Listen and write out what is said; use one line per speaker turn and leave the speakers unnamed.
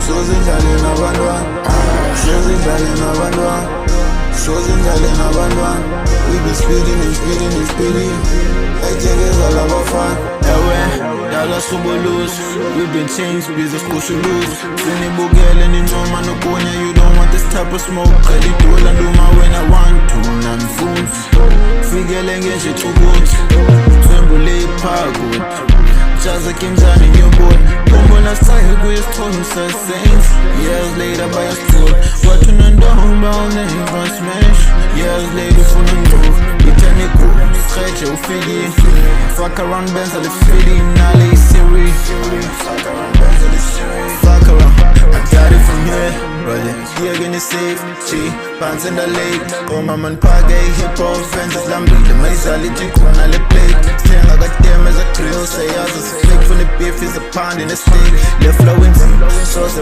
sozindlale nabantwana, sozindlale nabantwana, sozindlale nabantwana. We be speeding and speeding and speeding, ejekeza labafana.
Dala subolus, we've been changed, business push lose. Sinibukele ninoma nokunya, you don't want this type of smoke. Kali duela nduma when I want to, nanfunzi fikele ngenje tukuthi Twembule iphakut Jaza kimzani newborn Kumbona sahi kuyisithonisa saints. Years later by a school Wathu nandoma uneva smash. Years later ufuna move Itaniku, skreche ufiki Fuck around benza lifili Nale isiri Fuck around benza lifili Fuck around, I got it from here Brother, here gonna save Chi, pants in the lake Oh mama npage, hip-hop fences Lambile, maizali jikuna le plate Stenga goddamn as a grill Say as a fake from the beef is a pound in a steak Left flowing, sauce